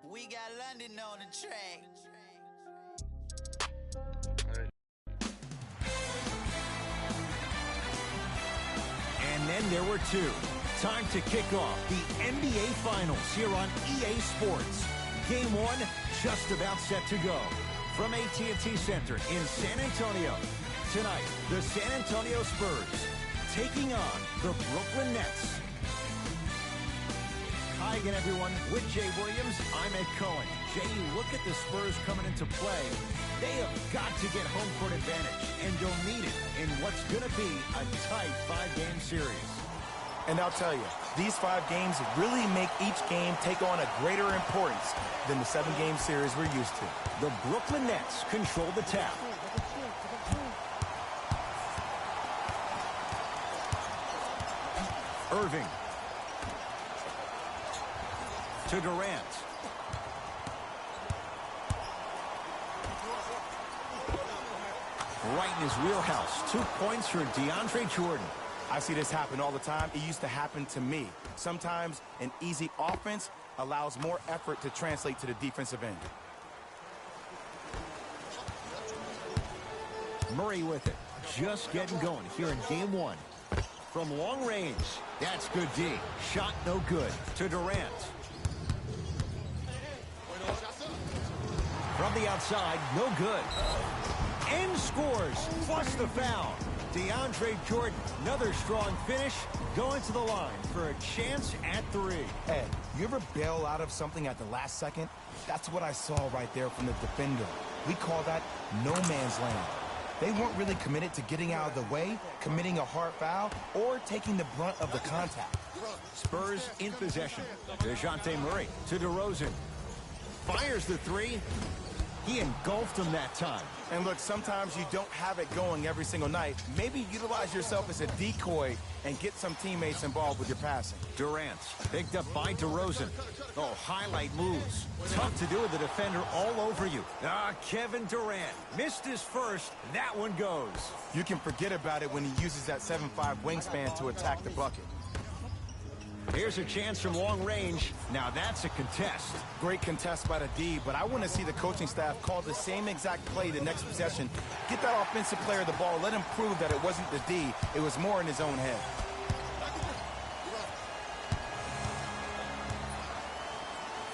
We got London on the track. And then there were two. Time to kick off the NBA Finals here on EA Sports. Game one just about set to go. From AT&T Center in San Antonio. Tonight, the San Antonio Spurs taking on the Brooklyn Nets. Hi again, everyone. With Jay Williams, I'm Ed Cohen. Jay, you look at the Spurs coming into play. They have got to get home court advantage, and you'll need it in what's going to be a tight 5-game series. And I'll tell you, these 5 games really make each game take on a greater importance than the 7-game series we're used to. The Brooklyn Nets control the tap. Irving. To Durant. Right in his wheelhouse. 2 points for DeAndre Jordan. I see this happen all the time. It used to happen to me. Sometimes an easy offense allows more effort to translate to the defensive end. Murray with it. Just getting going here in game one. From long range. That's good D. Shot no good. To Durant. From the outside, no good. And scores, plus the foul. DeAndre Jordan, another strong finish, going to the line for a chance at 3. Ed, you ever bail out of something at the last second? That's what I saw right there from the defender. We call that no man's land. They weren't really committed to getting out of the way, committing a hard foul, or taking the brunt of the contact. Spurs in possession. DeJounte Murray to DeRozan. Fires the 3. He engulfed him that time. And look, sometimes you don't have it going every single night. Maybe utilize yourself as a decoy and get some teammates involved with your passing. Durant picked up by DeRozan. Oh, highlight moves. Tough to do with the defender all over you. Kevin Durant missed his first. That one goes. You can forget about it when he uses that 7'5" wingspan to attack the bucket. Here's a chance from long range. Now that's a contest. Great contest by the D, but I want to see the coaching staff call the same exact play the next possession. Get that offensive player the ball. Let him prove that it wasn't the D. It was more in his own head.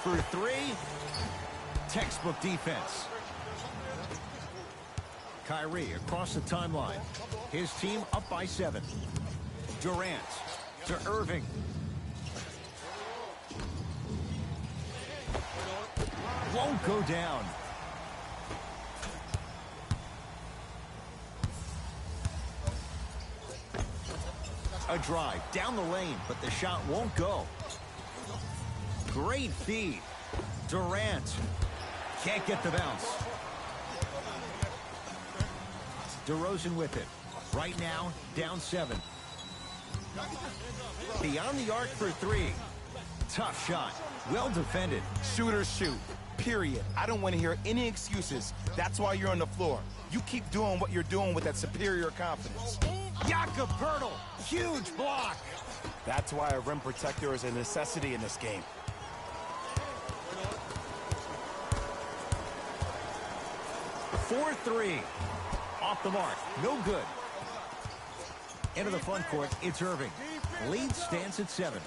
For 3, textbook defense. Kyrie across the timeline. His team up by 7. Durant to Irving. Won't go down. A drive down the lane, but the shot won't go. Great feed. Durant can't get the bounce. DeRozan with it. Right now, down 7. Beyond the arc for 3. Tough shot. Well defended. Shooters shoot. Period. I don't want to hear any excuses. That's why you're on the floor. You keep doing what you're doing with that superior confidence. Jakob Poeltl. Huge block. That's why a rim protector is a necessity in this game. For 3. Off the mark. No good. Into the front court, it's Irving. Lead stands at 7.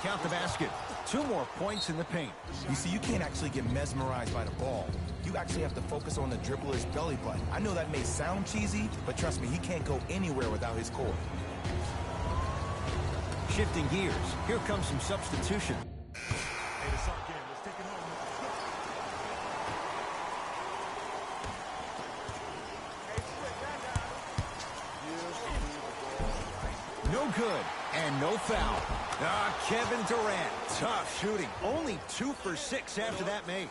Count the basket. 2 more points in the paint. You see, you can't actually get mesmerized by the ball. You actually have to focus on the dribbler's belly button. I know that may sound cheesy, but trust me, he can't go anywhere without his core. Shifting gears. Here comes some substitution. Hey, it's our game. Let's take it home. No good. And no foul. Kevin Durant. Tough shooting. Only 2 for 6 after that make.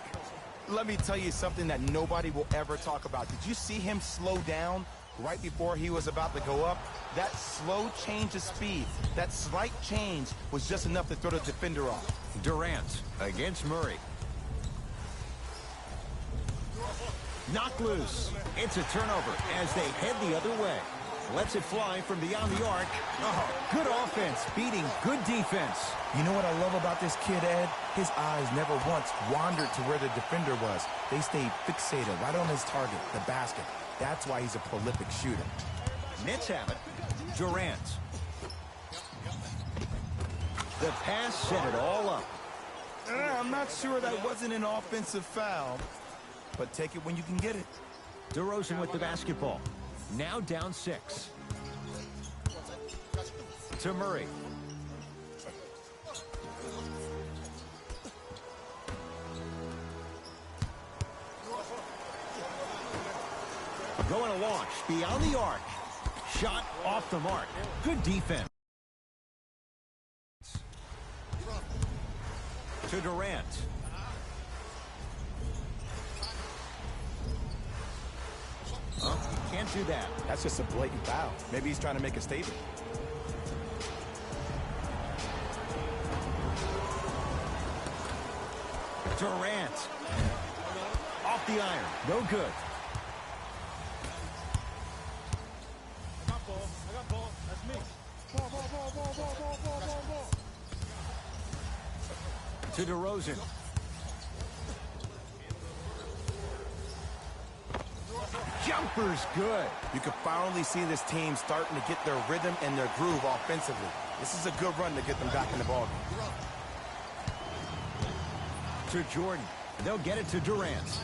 Let me tell you something that nobody will ever talk about. Did you see him slow down right before he was about to go up? That slow change of speed, that slight change was just enough to throw the defender off. Durant against Murray. Knocked loose. It's a turnover as they head the other way. Lets it fly from beyond the arc. Oh, good offense beating good defense. You know what I love about this kid, Ed? His eyes never once wandered to where the defender was. They stayed fixated right on his target, the basket. That's why he's a prolific shooter. Nets have it. Durant. The pass set it all up. I'm not sure that wasn't an offensive foul, but take it when you can get it. DeRozan with the basketball. Now down 6. To Murray. Going to launch beyond the arc. Shot off the mark. Good defense. To Durant. Can't do that. That's just a blatant foul. Maybe he's trying to make a statement. Durant. Off the iron. No good. I got ball. That's me. Ball. To DeRozan. Jumper's good. You can finally see this team starting to get their rhythm and their groove offensively. This is a good run to get them back in the ballgame. To Jordan. They'll get it to Durant.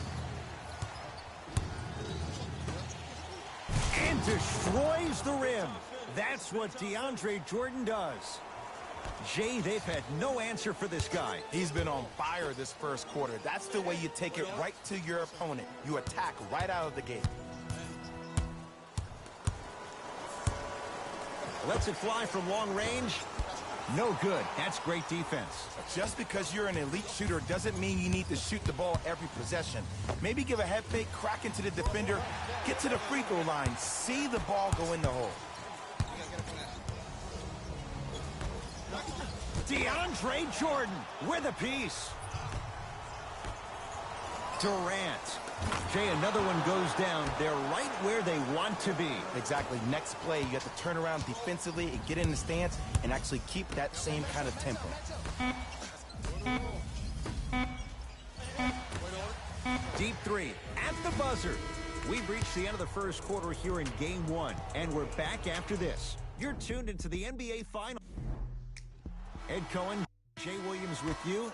And destroys the rim. That's what DeAndre Jordan does. Jay, they've had no answer for this guy. He's been on fire this first quarter. That's the way you take it right to your opponent. You attack right out of the gate. Lets it fly from long range. No good. That's great defense. Just because you're an elite shooter doesn't mean you need to shoot the ball every possession. Maybe give a head fake, crack into the defender, get to the free throw line, see the ball go in the hole. DeAndre Jordan with a piece. Durant. Jay, another one goes down. They're right where they want to be. Exactly. Next play, you have to turn around defensively and get in the stance and actually keep that same kind of tempo. Deep 3 at the buzzer. We've reached the end of the first quarter here in Game 1, and we're back after this. You're tuned into the NBA Final. Ed Cohen, Jay Williams with you.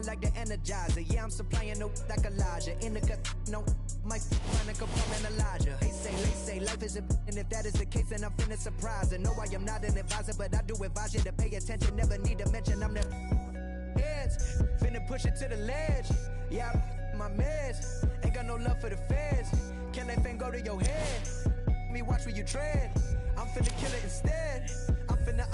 Like the Energizer, yeah, I'm supplying no like Elijah. In the cut, no, my running component Elijah. They say life is a and if that is the case, then I'm finna surprise. And no, I am not an advisor, but I do advise you to pay attention. Never need to mention I'm the heads. Finna push it to the ledge. Yeah, my meds. Ain't got no love for the feds. Can that thing go to your head? Me watch where you tread. I'm finna kill it instead. I'm finna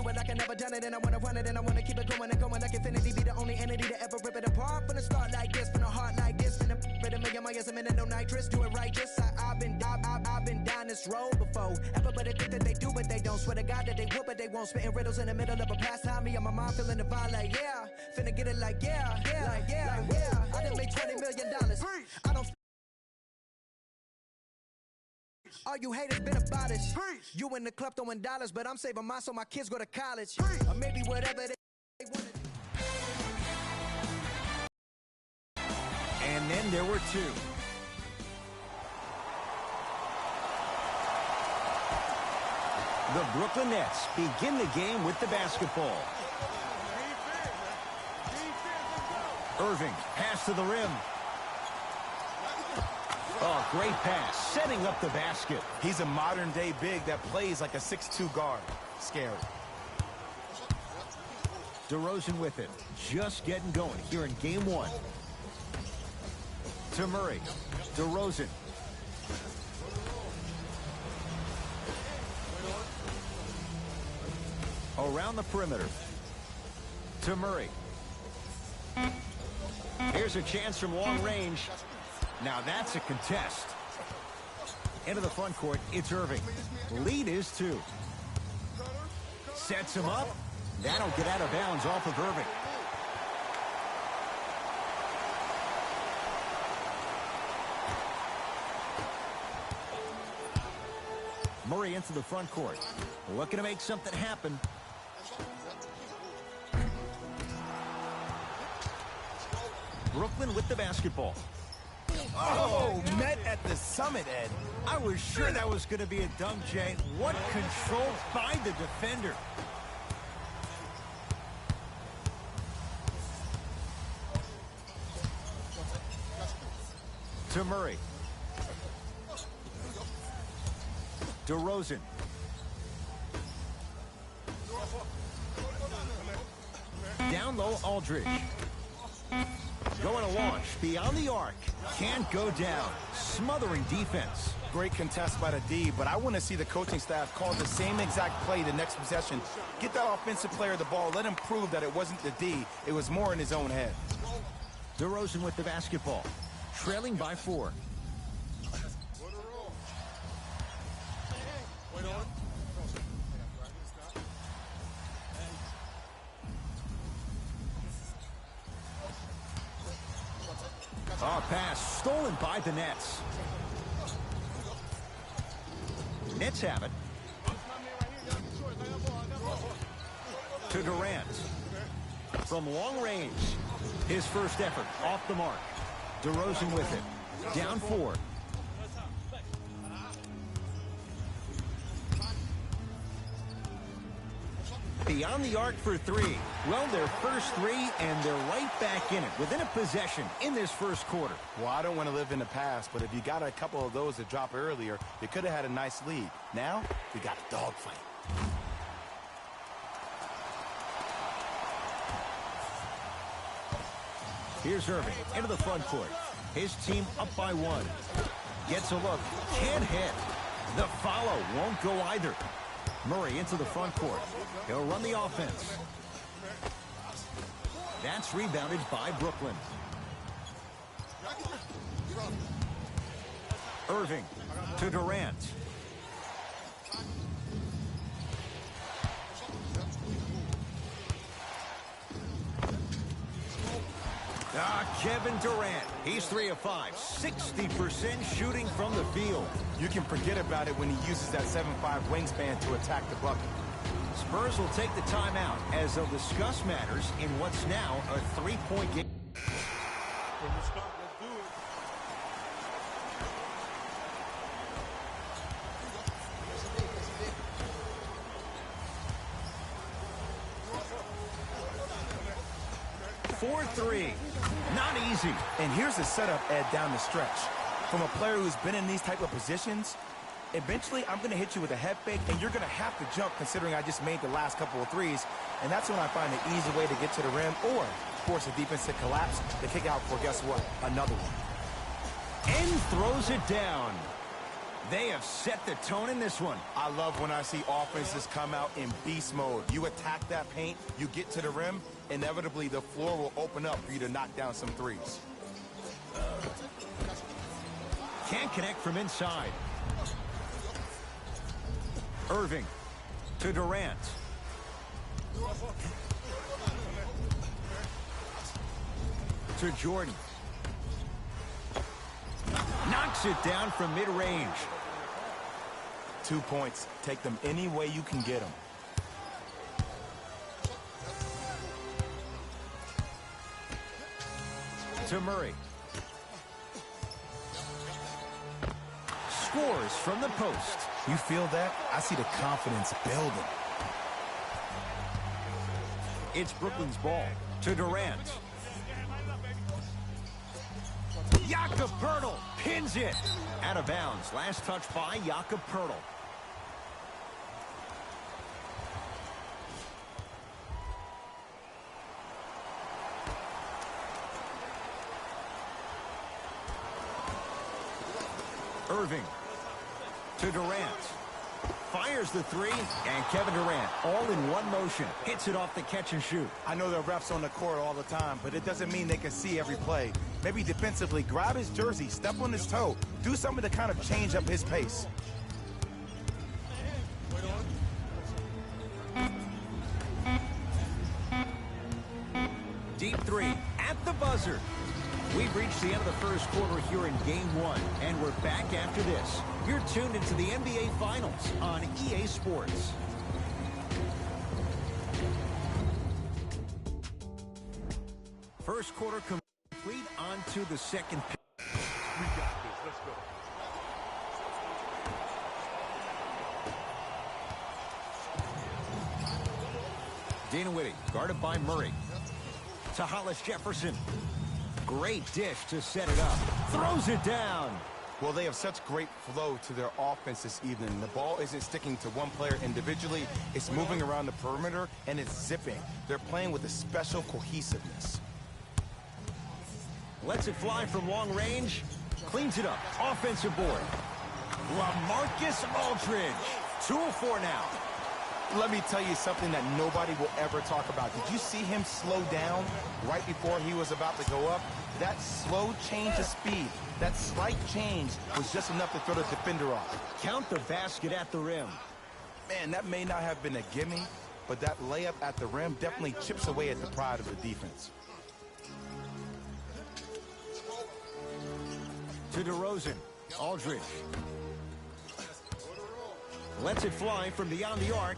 well, I can never done it, and I wanna run it, and I wanna keep it going and going like infinity. Be the only entity to ever rip it apart. From the start like this, from the heart like this, finna rip a million miles a minute, no nitrous. Do it right, just I've been down this road before. Everybody think that they do, but they don't. Swear to God that they would, but they won't. Spitting riddles in the middle of a pastime. Me and my mind feeling the vibe like yeah, finna get it like yeah. I done made $20 million. I don't. All you haters been about it. You in the club throwing dollars, but I'm saving mine so my kids go to college. Or maybe whatever they want. And then there were two. The Brooklyn Nets begin the game with the basketball. Irving, pass to the rim. Oh, great pass, setting up the basket. He's a modern-day big that plays like a 6'2 guard. Scary. DeRozan with it, just getting going here in Game 1. To Murray, DeRozan. around the perimeter. To Murray. Here's a chance from long range. Now that's a contest. Into the front court, it's Irving. Lead is 2. Sets him up. That'll get out of bounds off of Irving. Murray into the front court. Looking to make something happen. Brooklyn with the basketball. Oh, met at the summit, Ed. I was sure that was going to be a dunk, Jay. What control by the defender. To Murray. DeRozan. Down low, Aldridge. Going to launch beyond the arc. Can't go down. Smothering defense. Great contest by the D, but I want to see the coaching staff call the same exact play the next possession. Get that offensive player the ball. Let him prove that it wasn't the D. It was more in his own head. DeRozan with the basketball. Trailing by 4. Oh, pass stolen by the Nets. Nets have it. To Durant. From long range. His first effort off the mark. DeRozan with it. Down 4. Beyond the arc for 3. Well, their first 3, and they're right back in it, within a possession in this first quarter. Well, I don't want to live in the past, but if you got a couple of those to drop earlier, you could have had a nice lead. Now, we got a dogfight. Here's Irving into the front court. His team up by 1. Gets a look. Can't hit. The follow won't go either. Murray into the front court. He'll run the offense. That's rebounded by Brooklyn. Irving to Durant. Kevin Durant. He's 3 of 5. 60% shooting from the field. You can forget about it when he uses that 7'5" wingspan to attack the bucket. Spurs will take the timeout as they'll discuss matters in what's now a 3-point game. Let's do it. 4-3. Not easy. And here's the setup, Ed, down the stretch. From a player who's been in these type of positions, eventually I'm going to hit you with a head fake, and you're going to have to jump considering I just made the last couple of threes. And that's when I find an easy way to get to the rim or force the defense to collapse to kick out for, guess what, another one. And throws it down. They have set the tone in this one. I love when I see offenses come out in beast mode. You attack that paint, you get to the rim, inevitably the floor will open up for you to knock down some threes. Can't connect from inside. Irving to Durant. To Jordan. Knocks it down from mid-range. 2 points. Take them any way you can get them. To Murray. Scores from the post. You feel that? I see the confidence building. It's Brooklyn's ball. To Durant. Jakob Poeltl pins it. Out of bounds. Last touch by Jakob Poeltl. Irving to Durant. Fires the three, and Kevin Durant, all in one motion, hits it off the catch and shoot. I know there are refs on the court all the time, but it doesn't mean they can see every play. Maybe defensively, grab his jersey, step on his toe, do something to kind of change up his pace. Deep three at the buzzer. We've reached the end of the first quarter here in Game 1, and we're back after this. You're tuned into the NBA Finals on EA Sports. First quarter complete, on to the second. We got this. Let's go. Dinwiddie, guarded by Murray. To Hollis Jefferson. Great dish to set it up. Throws it down. Well, they have such great flow to their offense this evening. The ball isn't sticking to one player individually. It's moving around the perimeter, and it's zipping. They're playing with a special cohesiveness. Lets it fly from long range. Cleans it up. Offensive board. LaMarcus Aldridge. 2 of 4 now. Let me tell you something that nobody will ever talk about. Did you see him slow down right before he was about to go up? That slow change of speed, that slight change was just enough to throw the defender off. Count the basket at the rim. Man, that may not have been a gimme, but that layup at the rim definitely chips away at the pride of the defense. To DeRozan. Aldridge. Lets it fly from beyond the arc.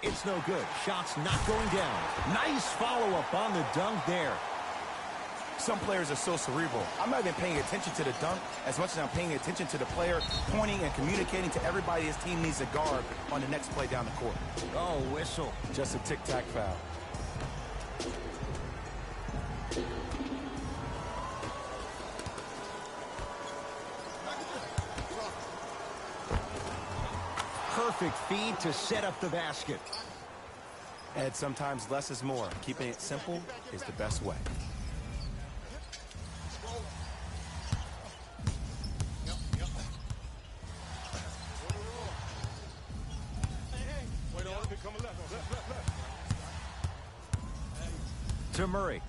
It's no good. Shot's not going down. Nice follow-up on the dunk there. Some players are so cerebral. I'm not even paying attention to the dunk as much as I'm paying attention to the player pointing and communicating to everybody his team needs a guard on the next play down the court. Oh, whistle. Just a tic-tac foul. Perfect feed to set up the basket. Ed, sometimes less is more. Keeping it simple is the best way. To Murray.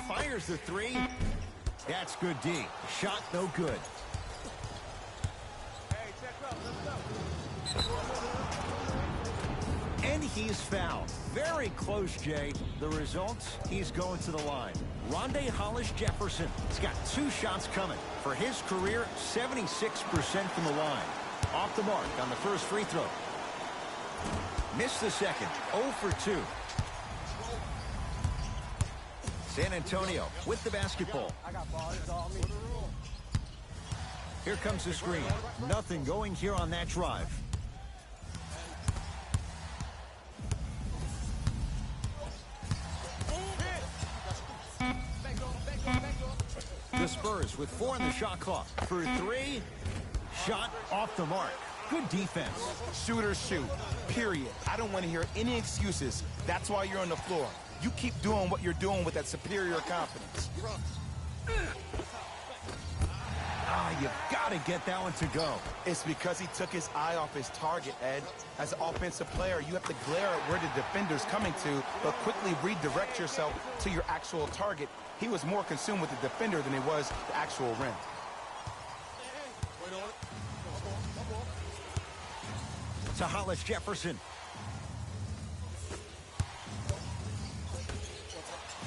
Fires the three. That's good D. Shot no good. And he's fouled. Very close, Jay. The result, he's going to the line. Rondé Hollis Jefferson has got 2 shots coming. For his career, 76% from the line. Off the mark on the first free throw. Missed the second. 0 for 2. San Antonio with the basketball. Here comes the screen. Nothing going here on that drive. The Spurs with 4 in the shot clock. For 3, shot off the mark. Good defense. Shooters shoot, period. I don't want to hear any excuses. That's why you're on the floor. You keep doing what you're doing with that superior confidence. You've got to get that one to go. It's because he took his eye off his target, Ed. As an offensive player, you have to glare at where the defender's coming to, but quickly redirect yourself to your actual target. He was more consumed with the defender than he was the actual rim. To Hollis Jefferson.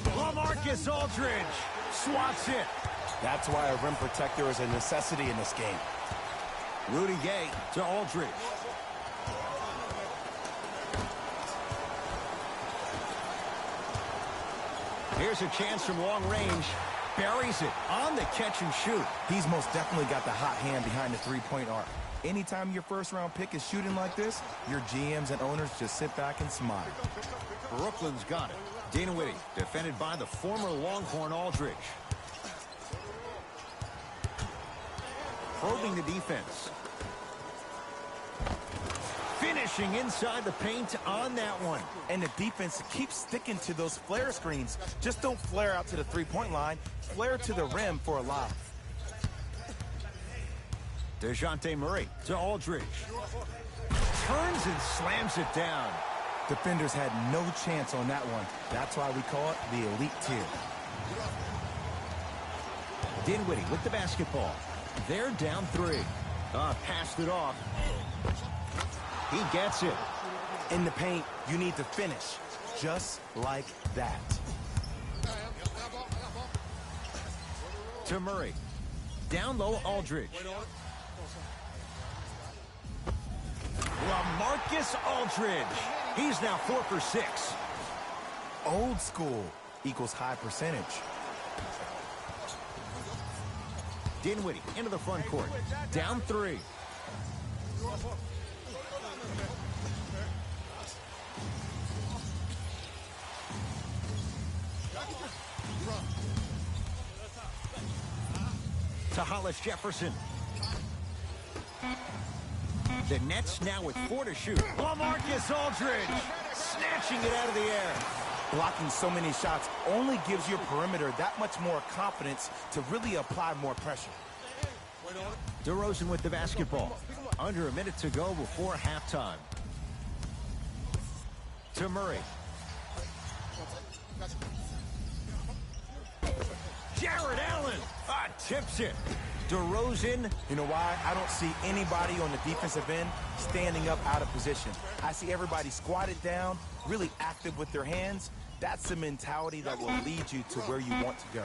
LaMarcus Aldridge swats it. That's why a rim protector is a necessity in this game. Rudy Gay to Aldridge. Here's a chance from long range. Buries it on the catch and shoot. He's most definitely got the hot hand behind the three-point arc. Anytime your first-round pick is shooting like this, your GMs and owners just sit back and smile. Brooklyn's got it. Dinwiddie, defended by the former Longhorn Aldridge. Probing the defense. Finishing inside the paint on that one. And the defense keeps sticking to those flare screens. Just don't flare out to the three-point line. Flare to the rim for a lob. DeJounte Murray to Aldridge. Turns and slams it down. Defenders had no chance on that one. That's why we call it the elite tier. Dinwiddie with the basketball. They're down 3. Passed it off. He gets it. In the paint, you need to finish. Just like that. To Murray. Down low, Aldridge. LaMarcus Aldridge. He's now 4 for 6. Old school equals high percentage. Dinwiddie into the front court. Down 3. To Hollis Jefferson. The Nets now with 4 to shoot. LaMarcus Aldridge snatching it out of the air. Blocking so many shots only gives your perimeter that much more confidence to really apply more pressure. DeRozan with the basketball. Under a minute to go before halftime. To Murray. Jared Allen tips it. DeRozan. You know why? I don't see anybody on the defensive end standing up out of position. I see everybody squatted down, really active with their hands. That's the mentality that will lead you to where you want to go.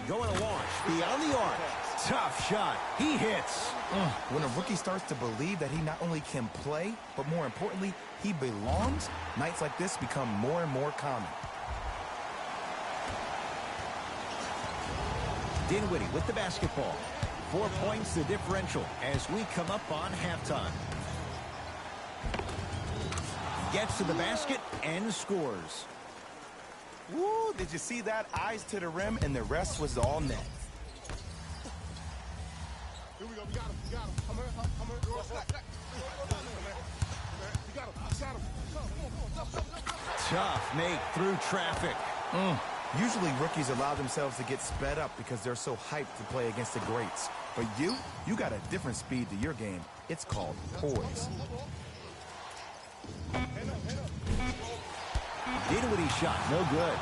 Going to launch beyond the arc. Tough shot. He hits. When a rookie starts to believe that he not only can play, but more importantly, he belongs, nights like this become more and more common. Dinwiddie with the basketball. 4 points the differential as we come up on halftime. Gets to the basket and scores. Woo, did you see that? Eyes to the rim, and the rest was all net. Here we go. We got him. We got him. Come here. Come here. We got him. Shot him. Tough make through traffic. Usually rookies allow themselves to get sped up because they're so hyped to play against the greats. But you got a different speed to your game. It's called poise. Dinwiddie shot, no good.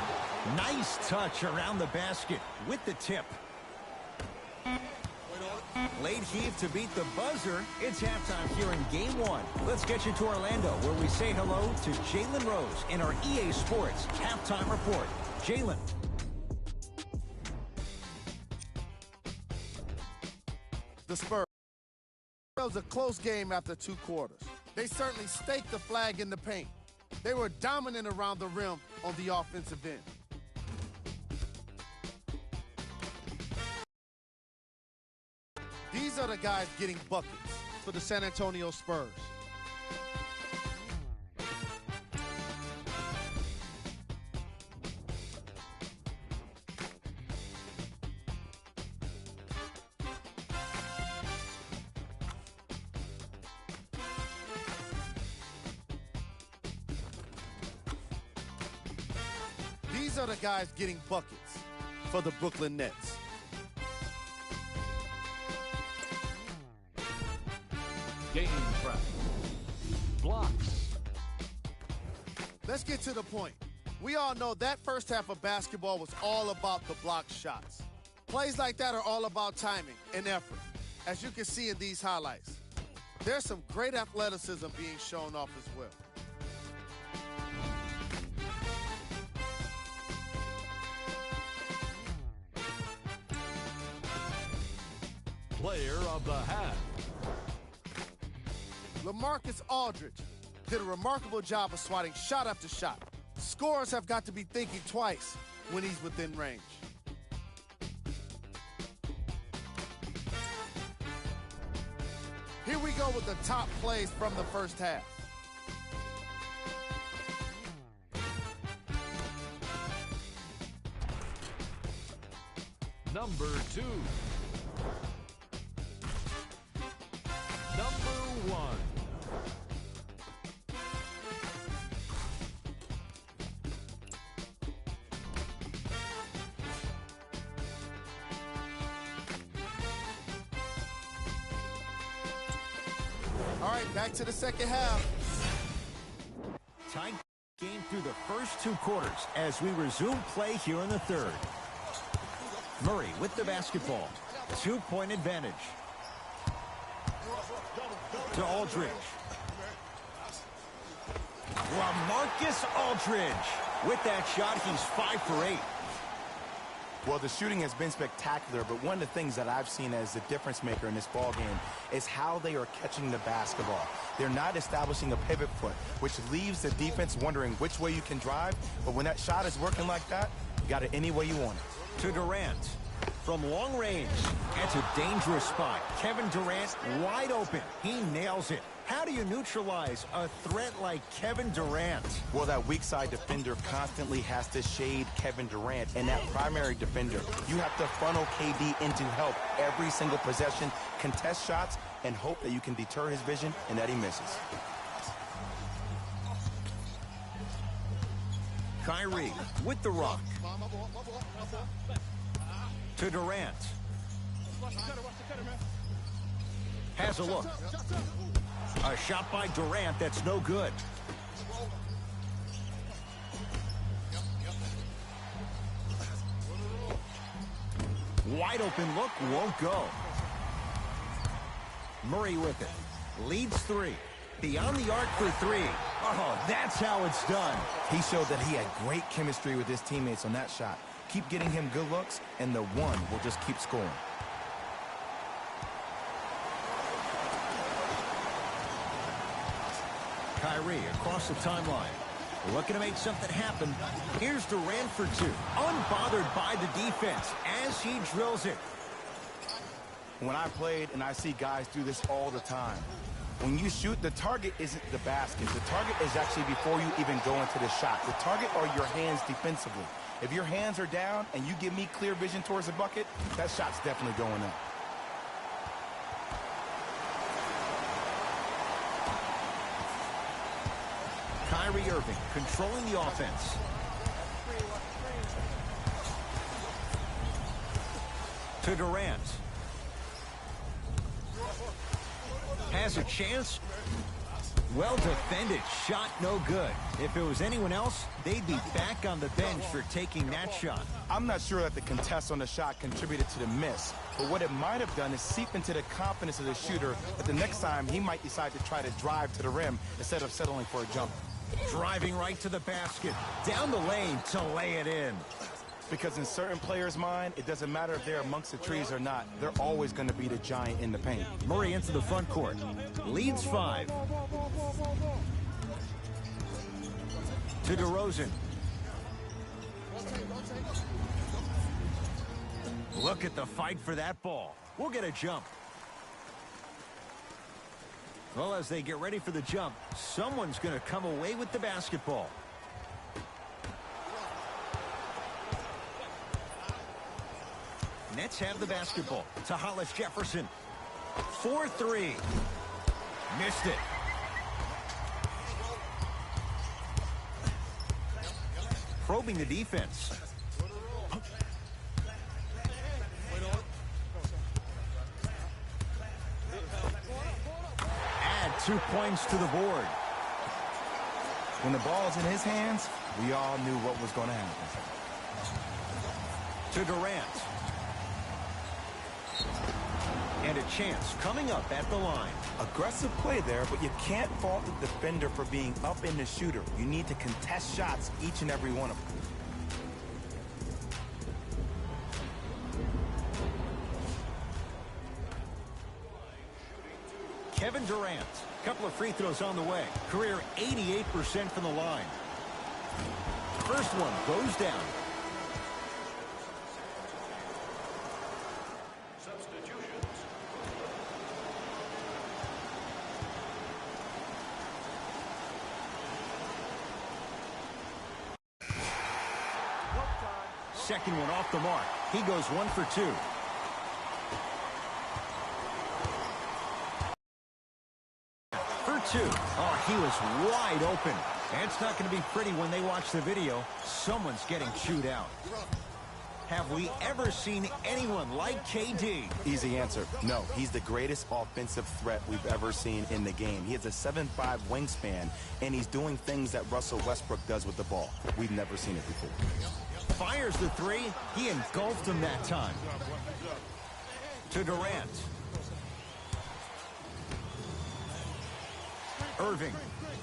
Nice touch around the basket with the tip. Late heave to beat the buzzer. It's halftime here in Game 1. Let's get you to Orlando, where we say hello to Jalen Rose in our EA Sports Halftime Report. Jalen. The Spurs. It was a close game after 2 quarters. They certainly staked the flag in the paint. They were dominant around the rim on the offensive end. These are the guys getting buckets for the San Antonio Spurs. These are the guys getting buckets for the Brooklyn Nets. Game prep. Blocks. Let's get to the point. We all know that first half of basketball was all about the block shots. Plays like that are all about timing and effort, as you can see in these highlights. There's some great athleticism being shown off as well. Player of the half. LaMarcus Aldridge did a remarkable job of swatting shot after shot. Scorers have got to be thinking twice when he's within range. Here we go with the top plays from the first half. Number 2. Number 1. All right, back to the second half. Tight game through the first 2 quarters as we resume play here in the third. Murray with the basketball. 2-point advantage. To Aldridge. LaMarcus Aldridge. With that shot, he's 5 for 8. Well, the shooting has been spectacular, but one of the things that I've seen as the difference maker in this ball game is how they are catching the basketball. They're not establishing a pivot foot, which leaves the defense wondering which way you can drive. But when that shot is working like that, you got it any way you want it. To Durant. From long range. That's a dangerous spot. Kevin Durant wide open. He nails it. How do you neutralize a threat like Kevin Durant? Well, that weak side defender constantly has to shade Kevin Durant, and that primary defender, you have to funnel KD into help every single possession, contest shots, and hope that you can deter his vision and that he misses. Kyrie with the rock. To Durant. Has a look. A shot by Durant that's no good. Wide open look, won't go. Murray with it. Leads 3. Beyond the arc for 3. Oh, that's how it's done. He showed that he had great chemistry with his teammates on that shot. Keep getting him good looks, and the one will just keep scoring. Kyrie across the timeline. Looking to make something happen. Here's Durant for 2. Unbothered by the defense as he drills it. When I played, and I see guys do this all the time, when you shoot, the target isn't the basket. The target is actually before you even go into the shot. The target are your hands defensively. If your hands are down and you give me clear vision towards the bucket, that shot's definitely going up. Kyrie Irving controlling the offense. To Durant. Has a chance. Well defended. Shot no good. If it was anyone else, they'd be back on the bench for taking that shot. I'm not sure that the contest on the shot contributed to the miss, but what it might have done is seep into the confidence of the shooter that the next time he might decide to try to drive to the rim instead of settling for a jumper. Driving right to the basket. Down the lane to lay it in. Because in certain players' mind, it doesn't matter if they're amongst the trees or not. They're always going to be the giant in the paint. Murray into the front court. Leads 5. To DeRozan. Look at the fight for that ball. We'll get a jump. Well, as they get ready for the jump, someone's going to come away with the basketball. Nets have the basketball. To Hollis Jefferson. 4-3. Missed it. Probing the defense. Add 2 points to the board. When the ball's in his hands, we all knew what was going to happen. To Durant. And a chance coming up at the line. Aggressive play there, but you can't fault the defender for being up in the shooter. You need to contest shots, each and every one of them. Kevin Durant. Couple of free throws on the way. Career 88% from the line. First one goes down. Second one off the mark. He goes 1 for 2. For 2. Oh, he was wide open. And it's not going to be pretty when they watch the video. Someone's getting chewed out. Have we ever seen anyone like KD? Easy answer. No, he's the greatest offensive threat we've ever seen in the game. He has a 7'5" wingspan, and he's doing things that Russell Westbrook does with the ball. We've never seen it before. Fires the three. He engulfed him that time. To Durant. Irving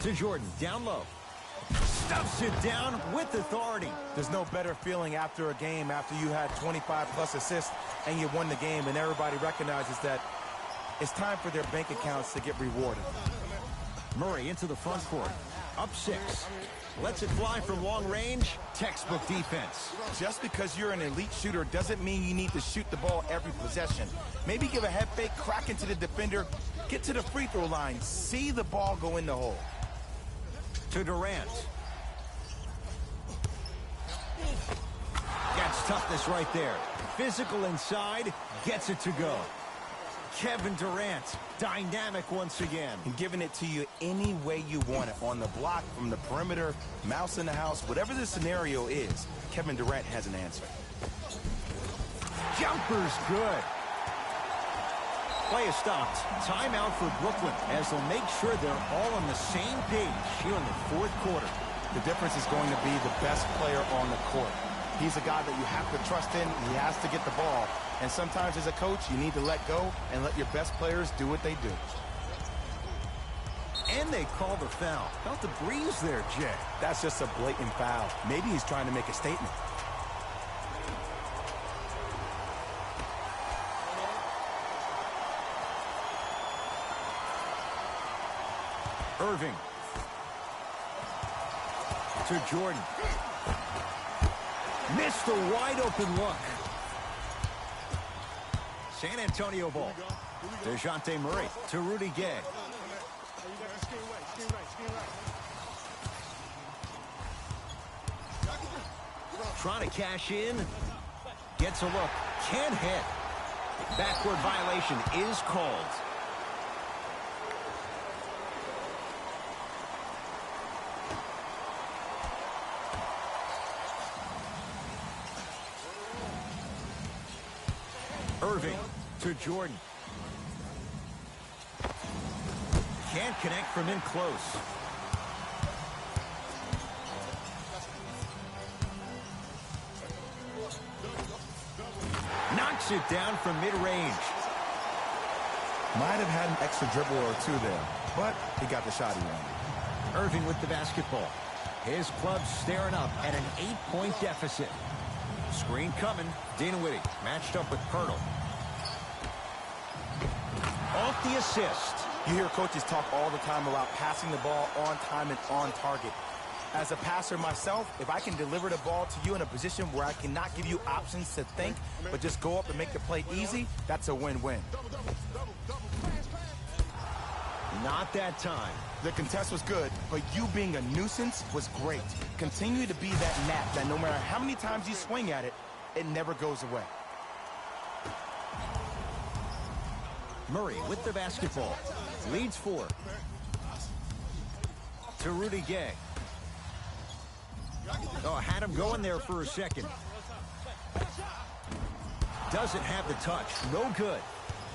to Jordan. Down low. Stuffs it down with authority. There's no better feeling after a game after you had 25-plus assists and you won the game, and everybody recognizes that it's time for their bank accounts to get rewarded. Murray into the front court. Up 6. Lets it fly from long range. Textbook defense. Just because you're an elite shooter doesn't mean you need to shoot the ball every possession. Maybe give a head fake, crack into the defender, get to the free throw line, see the ball go in the hole. To Durant. Gets toughness right there. Physical inside, gets it to go. Kevin Durant, dynamic once again. And giving it to you any way you want it. On the block, from the perimeter, mouse in the house, whatever the scenario is, Kevin Durant has an answer. Jumper's good. Play is stopped. Timeout for Brooklyn as they'll make sure they're all on the same page here in the fourth quarter. The difference is going to be the best player on the court. He's a guy that you have to trust in. He has to get the ball. And sometimes as a coach, you need to let go and let your best players do what they do. And they call the foul. Felt the breeze there, Jay. That's just a blatant foul. Maybe he's trying to make a statement. Irving. To Jordan. Missed the wide open look. San Antonio ball. DeJounte Murray to Rudy Gay. Trying to cash in. Gets a look. Can't hit. Backward violation is called. Irving to Jordan. Can't connect from in close. Knocks it down from mid-range. Might have had an extra dribble or two there, but he got the shot he wanted. Irving with the basketball. His club staring up at an 8-point deficit. Screen coming. Dinwiddie matched up with Pirtle. Off the assist. You hear coaches talk all the time about passing the ball on time and on target. As a passer myself, if I can deliver the ball to you in a position where I cannot give you options to think, but just go up and make the play easy, that's a win-win. Not that time. The contest was good, but you being a nuisance was great. Continue to be that gnat that no matter how many times you swing at it, it never goes away. Murray with the basketball. Leads 4. To Rudy Gay. Oh, had him going there for a second. Doesn't have the touch. No good.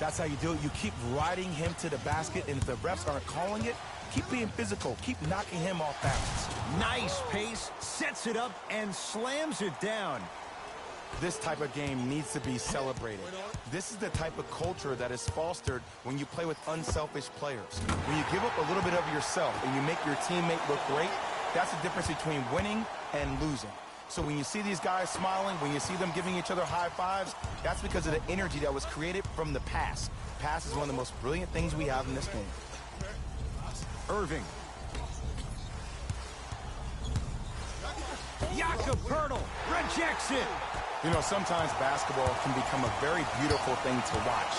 That's how you do it. You keep riding him to the basket, and if the refs aren't calling it, keep being physical. Keep knocking him off balance. Nice pace. Sets it up and slams it down. This type of game needs to be celebrated. This is the type of culture that is fostered when you play with unselfish players. When you give up a little bit of yourself and you make your teammate look great, that's the difference between winning and losing. So when you see these guys smiling, when you see them giving each other high fives, that's because of the energy that was created from the pass. Pass is one of the most brilliant things we have in this game. Irving. Jakob Pirtle rejects it. You know, sometimes basketball can become a very beautiful thing to watch.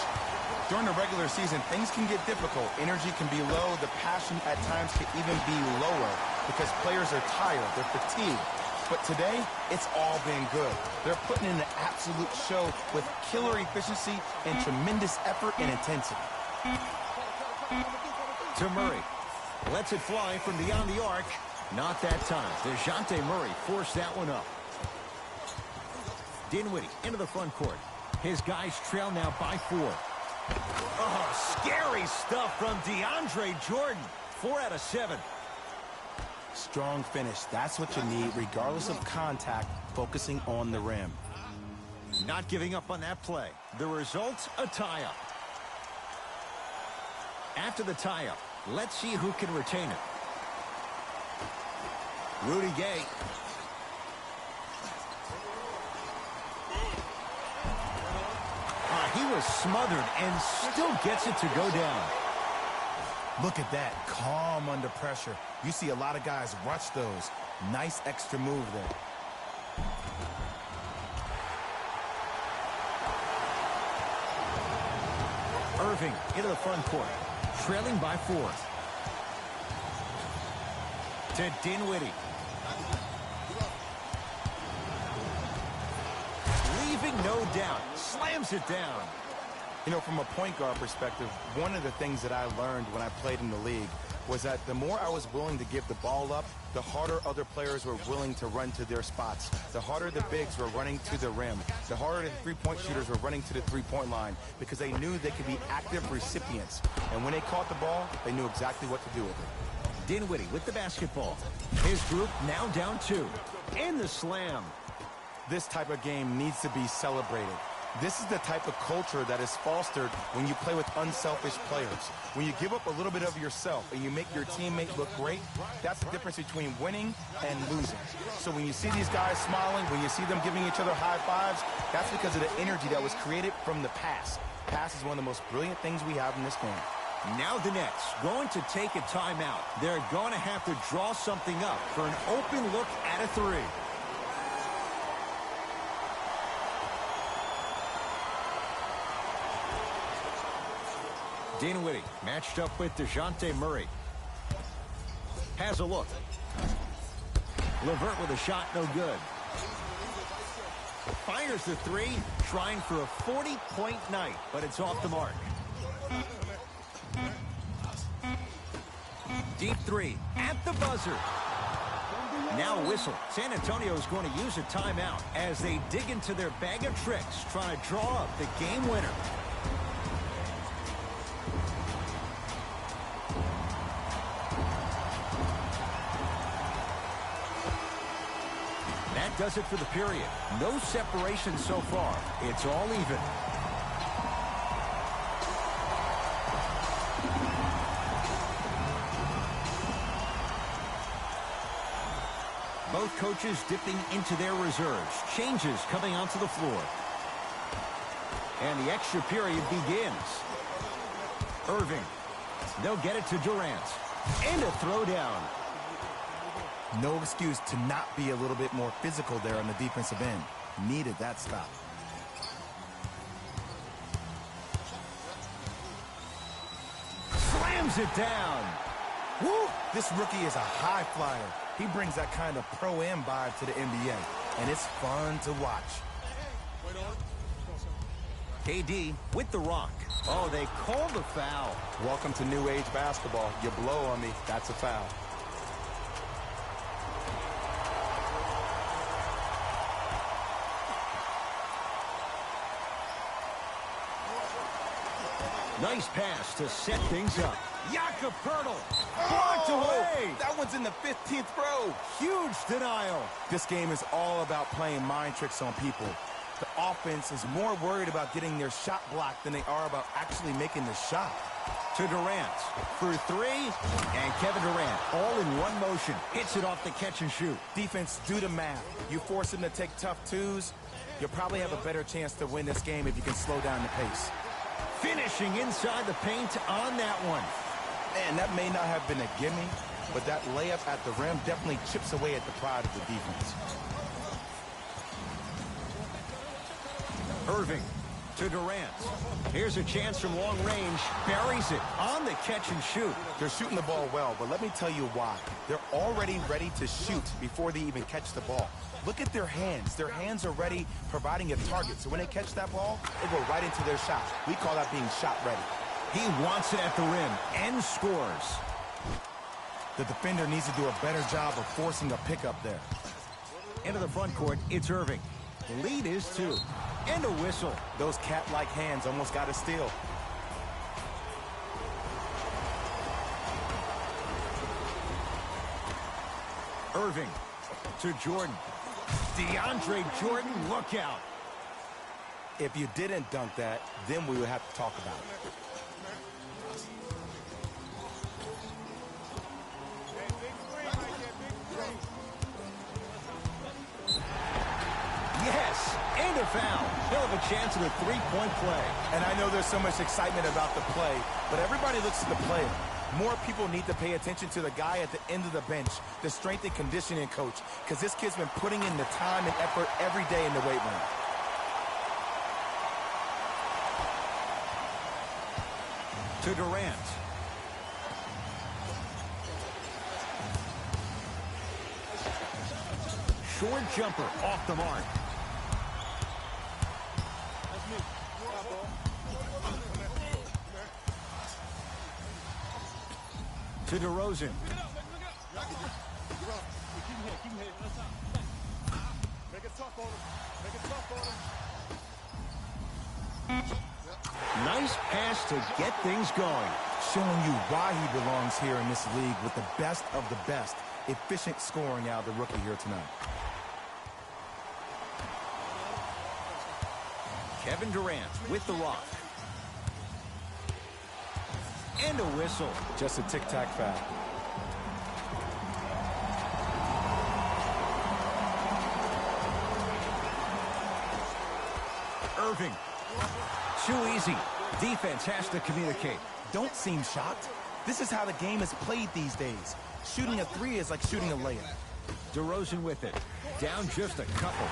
During the regular season, things can get difficult. Energy can be low. The passion at times can even be lower because players are tired. They're fatigued. But today, it's all been good. They're putting in an absolute show with killer efficiency and tremendous effort and intensity. To Murray. Lets it fly from beyond the arc. Not that time. DeJounte Murray forced that one up. Dinwiddie into the front court. His guys trail now by 4. Oh, scary stuff from DeAndre Jordan. 4 out of 7. Strong finish. That's what you need, regardless of contact, focusing on the rim. Not giving up on that play. The result, a tie-up. After the tie-up, let's see who can retain it. Rudy Gay. He was smothered and still gets it to go down. Look at that, calm under pressure. You see a lot of guys rush those. Nice extra move there. Irving into the front court, trailing by 4. To Dinwiddie. Leaving no doubt, slams it down. You know, from a point guard perspective, one of the things that I learned when I played in the league was that the more I was willing to give the ball up, the harder other players were willing to run to their spots. The harder the bigs were running to the rim. The harder the three-point shooters were running to the three-point line because they knew they could be active recipients. And when they caught the ball, they knew exactly what to do with it. Dinwiddie with the basketball. His group now down 2. And the slam. This type of game needs to be celebrated. This is the type of culture that is fostered when you play with unselfish players. When you give up a little bit of yourself and you make your teammate look great, that's the difference between winning and losing. So when you see these guys smiling, when you see them giving each other high fives, that's because of the energy that was created from the pass. Pass is one of the most brilliant things we have in this game. Now the Nets going to take a timeout. They're going to have to draw something up for an open look at a 3. Dinwiddie matched up with DeJounte Murray. Has a look. LeVert with a shot, no good. Fires the 3, trying for a 40-point night, but it's off the mark. Deep 3 at the buzzer. Now a whistle. San Antonio is going to use a timeout as they dig into their bag of tricks, trying to draw up the game winner. That does it for the period. No separation so far. It's all even. Both coaches dipping into their reserves. Changes coming onto the floor. And the extra period begins. Irving. They'll get it to Durant. And a throwdown. No excuse to not be a little bit more physical there on the defensive end. Needed that stop. Slams it down. Woo! This rookie is a high flyer. He brings that kind of pro-am vibe to the NBA, and it's fun to watch. KD with the rock. Oh, they call the foul. Welcome to new age basketball. You blow on me, that's a foul. Nice pass to set things up. Jakob Poeltl blocked away. That one's in the 15th row. Huge denial. This game is all about playing mind tricks on people. The offense is more worried about getting their shot blocked than they are about actually making the shot. To Durant for 3, and Kevin Durant all in one motion. Hits it off the catch and shoot. Defense, do the math. You force them to take tough twos, you'll probably have a better chance to win this game if you can slow down the pace. Finishing inside the paint on that one. Man, that may not have been a gimme, but that layup at the rim definitely chips away at the pride of the defense. Irving to Durant. Here's a chance from long range. Buries it on the catch and shoot. They're shooting the ball well, but let me tell you why. They're already ready to shoot before they even catch the ball. Look at their hands. Their hands are ready, providing a target. So when they catch that ball, they go right into their shot. We call that being shot ready. He wants it at the rim and scores. The defender needs to do a better job of forcing a pickup there. Into the front court, it's Irving. The lead is 2. And a whistle. Those cat-like hands almost got a steal. Irving to Jordan. DeAndre Jordan, look out. If you didn't dunk that, then we would have to talk about it. Yes, and a foul. He'll have a chance at a three-point play. And I know there's so much excitement about the play, but everybody looks at the player. More people need to pay attention to the guy at the end of the bench, the strength and conditioning coach, because this kid's been putting in the time and effort every day in the weight room. To Durant. Short jumper off the mark. To DeRozan. Nice pass to get things going. Showing you why he belongs here in this league with the best of the best. Efficient scoring out of the rookie here tonight. Kevin Durant with the rock. And a whistle. Just a tic-tac foul. Irving. Too easy. Defense has to communicate. Don't seem shocked. This is how the game is played these days. Shooting a three is like shooting a layup. DeRozan with it. Down just a couple.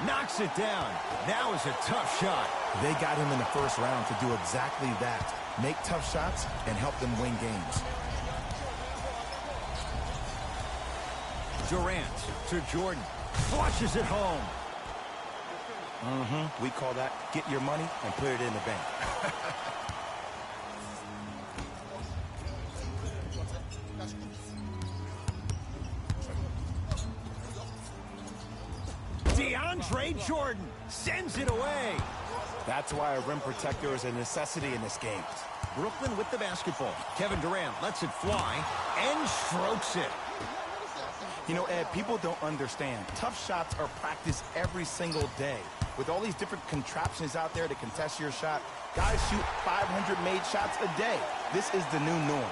Knocks it down. That was a tough shot. They got him in the first round to do exactly that. Make tough shots and help them win games. Durant to Jordan. Flushes it home. We call that get your money and put it in the bank. DeAndre Jordan sends it away. That's why a rim protector is a necessity in this game. Brooklyn with the basketball. Kevin Durant lets it fly and strokes it. You know, Ed, people don't understand. Tough shots are practiced every single day. With all these different contraptions out there to contest your shot, guys shoot 500 made shots a day. This is the new norm.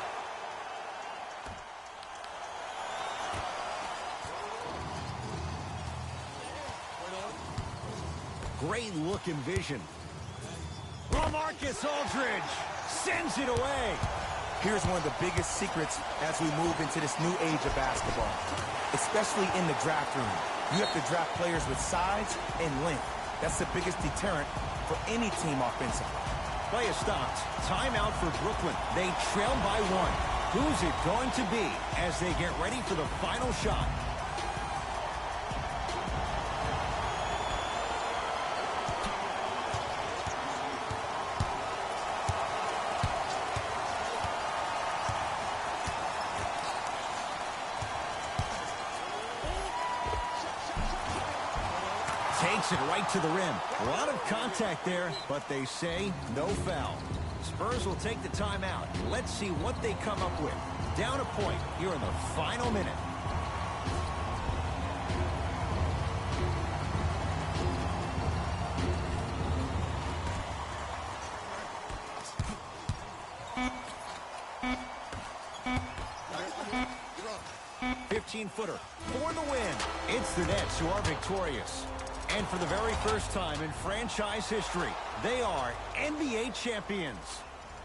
Great look and vision. LaMarcus Aldridge sends it away. Here's one of the biggest secrets as we move into this new age of basketball, especially in the draft room. You have to draft players with size and length. That's the biggest deterrent for any team offensively. Play is stopped. Timeout for Brooklyn. They trail by 1. Who's it going to be as they get ready for the final shot? Takes it right to the rim. A lot of contact there, but they say no foul. Spurs will take the timeout. Let's see what they come up with. Down a point here in the final minute. Footer for the win. It's the Nets who are victorious. And for the very first time in franchise history, they are NBA champions.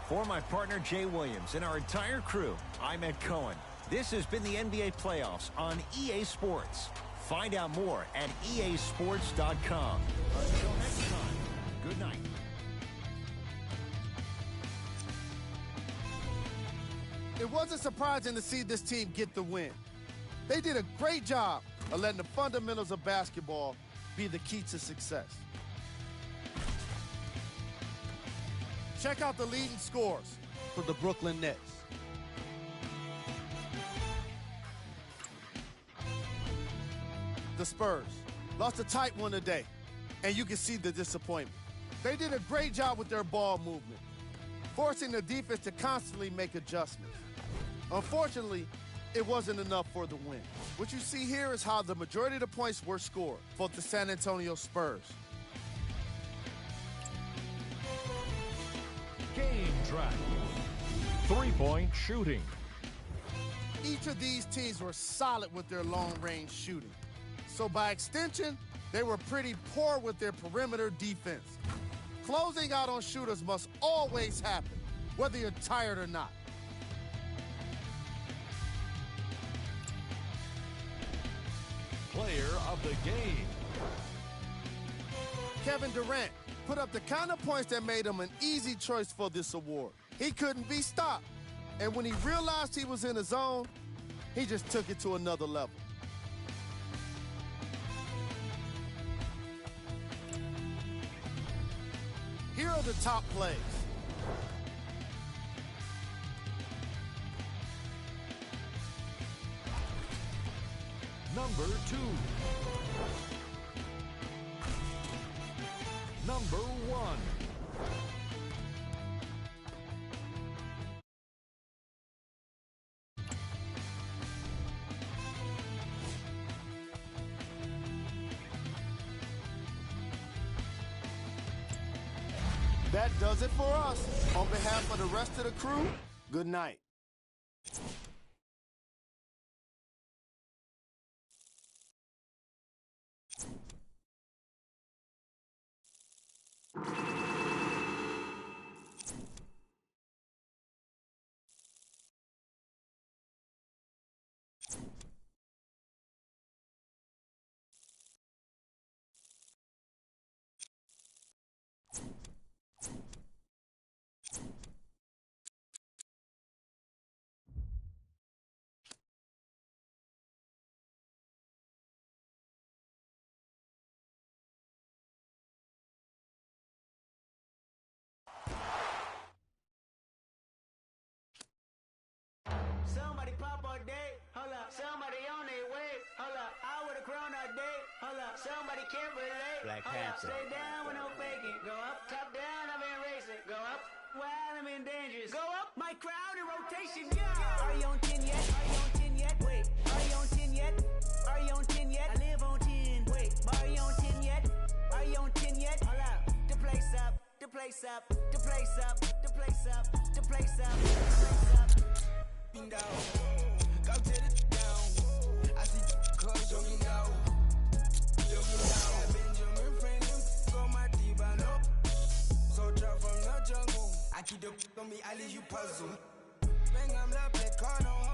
For my partner Jay Williams and our entire crew, I'm Ed Cohen. This has been the NBA playoffs on EA Sports. Find out more at easports.com. Until next time, good night. It wasn't surprising to see this team get the win. They did a great job of letting the fundamentals of basketball be the key to success. Check out the leading scores for the Brooklyn Nets. The Spurs, Lost a tight one today, and you can see the disappointment. They did a great job with their ball movement, forcing the defense to constantly make adjustments. Unfortunately, it wasn't enough for the win. What you see here is how the majority of the points were scored for the San Antonio Spurs. Game track. 3-point shooting. Each of these teams were solid with their long-range shooting. So by extension, they were pretty poor with their perimeter defense. Closing out on shooters must always happen, whether you're tired or not. Player of the game. Kevin Durant put up the kind of points that made him an easy choice for this award. He couldn't be stopped. And when he realized he was in the zone, he just took it to another level. Here are the top plays. Number 2. Number 1. That does it for us. On behalf of the rest of the crew, good night. Somebody pop all day, hold up. Somebody on their way, hold up. I would've grown all day, hold up. Somebody can't relate, Black hold up. Panther. Stay down with no faking. Go up, top down, I've been racing. Go up, while I'm in dangerous. Go up, my crowd in rotation, yeah. Are you on 10 yet? Are you on 10 yet? Wait, are you on 10 yet? Are you on 10 yet? I live on 10. Wait, are you on 10 yet? Are you on 10 yet? Hold up, the place up, the place up, the place up, the place up, the place up, the place up. Down, go to the down. I see cuz jogging down. Benjamin Franklin, go my Tibano. So drop from the jungle. I keep the on me, I leave you puzzle. Bang, I'm the black corner.